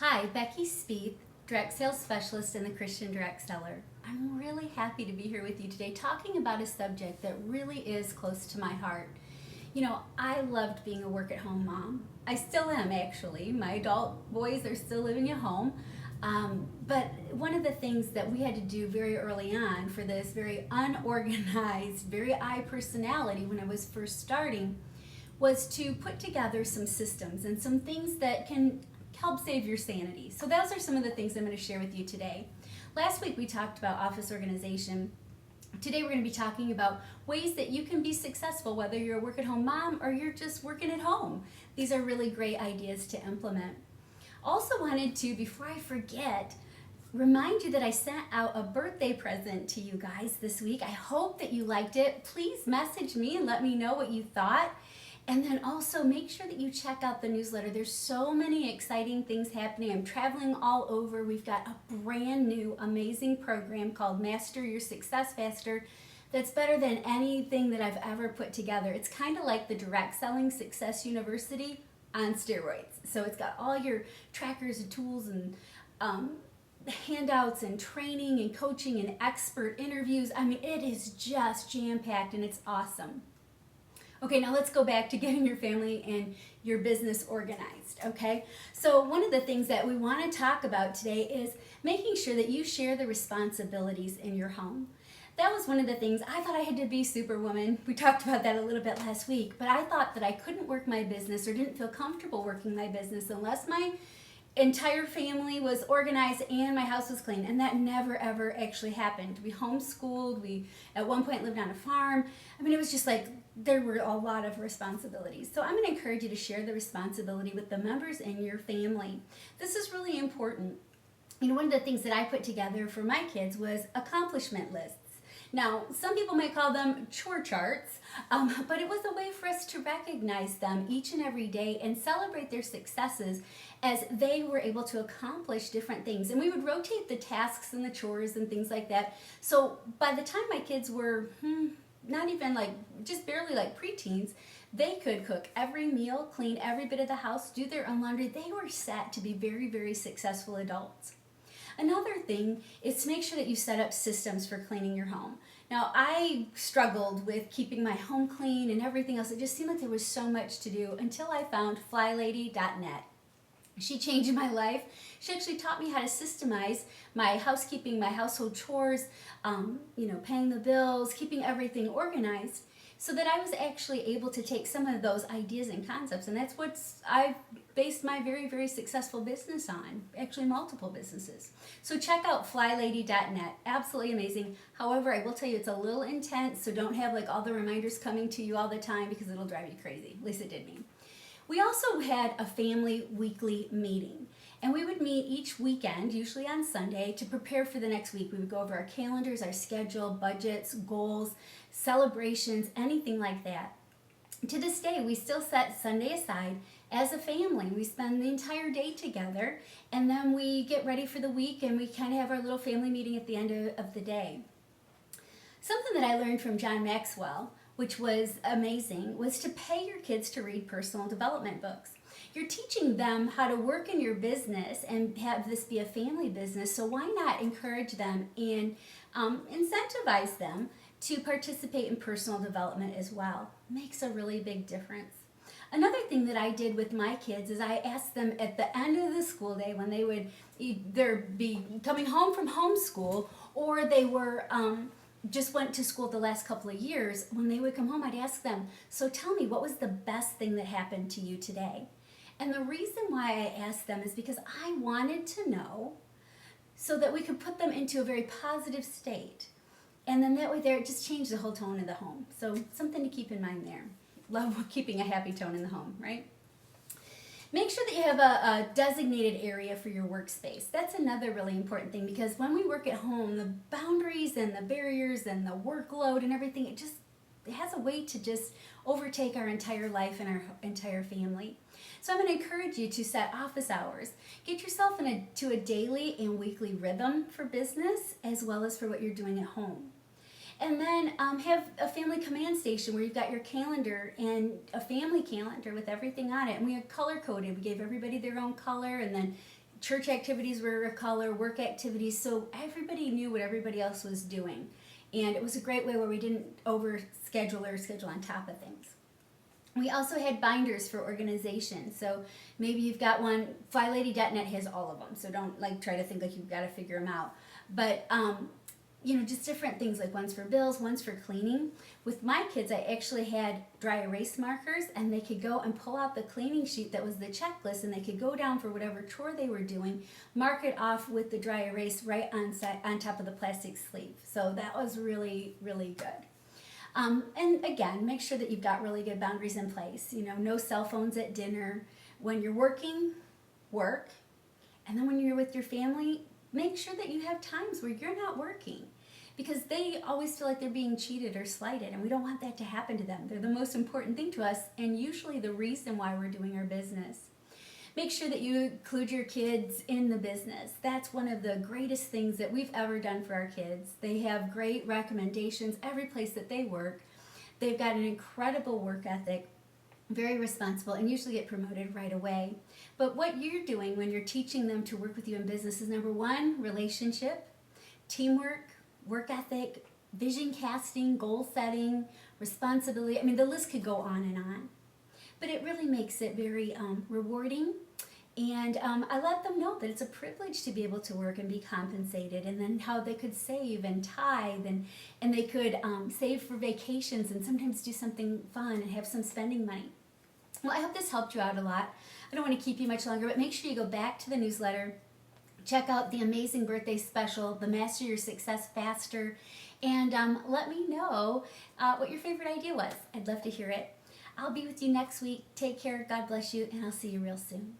Hi, Becky Spieth, Direct Sales Specialist and the Christian Direct Seller. I'm really happy to be here with you today talking about a subject that really is close to my heart. You know, I loved being a work-at-home mom. I still am, actually. My adult boys are still living at home. But one of the things that we had to do very early on for this very unorganized, very I personality when I was first starting was to put together some systems and some things that can help save your sanity. So those are some of the things I'm going to share with you today. Last week we talked about office organization. Today we're going to be talking about ways that you can be successful, whether you're a work-at-home mom or you're just working at home. These are really great ideas to implement. Also wanted to, before I forget, remind you that I sent out a birthday present to you guys this week. I hope that you liked it. Please message me and let me know what you thought. And then also make sure that you check out the newsletter. There's so many exciting things happening. I'm traveling all over. We've got a brand new amazing program called Master Your Success Faster that's better than anything that I've ever put together. It's kind of like the Direct Selling Success University on steroids. So it's got all your trackers and tools and handouts and training and coaching and expert interviews. I mean, it is just jam-packed and it's awesome. Okay, now let's go back to getting your family and your business organized, okay? So one of the things that we want to talk about today is making sure that you share the responsibilities in your home. That was one of the things I thought I had to be superwoman. We talked about that a little bit last week, but I thought that I couldn't work my business or didn't feel comfortable working my business unless my entire family was organized and my house was clean, and that never ever actually happened. We homeschooled, we at one point lived on a farm. I mean, it was just like there were a lot of responsibilities. So I'm going to encourage you to share the responsibility with the members in your family. This is really important. You know, one of the things that I put together for my kids was accomplishment lists. Now, some people may call them chore charts, but it was a way for us to recognize them each and every day and celebrate their successes as they were able to accomplish different things. And we would rotate the tasks and the chores and things like that. So by the time my kids were not even like, just barely like preteens, they could cook every meal, clean every bit of the house, do their own laundry. They were set to be very, very successful adults. Another thing is to make sure that you set up systems for cleaning your home. Now, I struggled with keeping my home clean and everything else. It just seemed like there was so much to do until I found flylady.net. She changed my life. She actually taught me how to systemize my housekeeping, my household chores, paying the bills, keeping everything organized, so that I was actually able to take some of those ideas and concepts, and that's what I've based my very, very successful business on, actually multiple businesses. So check out flylady.net, absolutely amazing. However, I will tell you it's a little intense, so don't have like all the reminders coming to you all the time because it'll drive you crazy. At least it did me. We also had a family weekly meeting, and we would meet each weekend, usually on Sunday, to prepare for the next week. We would go over our calendars, our schedule, budgets, goals, celebrations, anything like that. To this day, we still set Sunday aside as a family. We spend the entire day together, and then we get ready for the week, and we kind of have our little family meeting at the end of the day. Something that I learned from John Maxwell, which was amazing, was to pay your kids to read personal development books. You're teaching them how to work in your business and have this be a family business, so why not encourage them and incentivize them to participate in personal development as well? Makes a really big difference. Another thing that I did with my kids is I asked them at the end of the school day when they would either be coming home from homeschool or they were just went to school the last couple of years, when they would come home, I'd ask them, so tell me, what was the best thing that happened to you today? And the reason why I asked them is because I wanted to know so that we could put them into a very positive state. And then that way there, it just changed the whole tone of the home. So something to keep in mind there. Love keeping a happy tone in the home, right? Make sure that you have a designated area for your workspace. That's another really important thing, because when we work at home, the boundaries and the barriers and the workload and everything, it has a way to just overtake our entire life and our entire family. So I'm going to encourage you to set office hours. Get yourself into a daily and weekly rhythm for business as well as for what you're doing at home. And then have a family command station where you've got your calendar and a family calendar with everything on it. And we had color coded. We gave everybody their own color, and then church activities were a color, work activities, so everybody knew what everybody else was doing. And it was a great way where we didn't over schedule or schedule on top of things. We also had binders for organization. So maybe you've got one, FlyLady.net has all of them. So don't like try to think like you've got to figure them out. But you know, just different things, like one's for bills, one's for cleaning. With my kids, I actually had dry erase markers, and they could go and pull out the cleaning sheet that was the checklist, and they could go down for whatever chore they were doing, mark it off with the dry erase right on top of the plastic sleeve. So that was really, really good. And again, make sure that you've got really good boundaries in place. You know, no cell phones at dinner. When you're working, work. And then when you're with your family, make sure that you have times where you're not working, because they always feel like they're being cheated or slighted, and we don't want that to happen to them. They're the most important thing to us, and usually the reason why we're doing our business. Make sure that you include your kids in the business. That's one of the greatest things that we've ever done for our kids. They have great recommendations every place that they work. They've got an incredible work ethic, very responsible, and usually get promoted right away. But what you're doing when you're teaching them to work with you in business is, number one, relationship, teamwork, work ethic, vision casting, goal setting, responsibility. I mean, the list could go on and on. But it really makes it very rewarding. And I let them know that it's a privilege to be able to work and be compensated, and then how they could save and tithe, and they could save for vacations and sometimes do something fun and have some spending money. Well, I hope this helped you out a lot. I don't want to keep you much longer, but make sure you go back to the newsletter, check out the amazing birthday special, the Master Your Success Faster, and let me know what your favorite idea was. I'd love to hear it. I'll be with you next week. Take care. God bless you, and I'll see you real soon.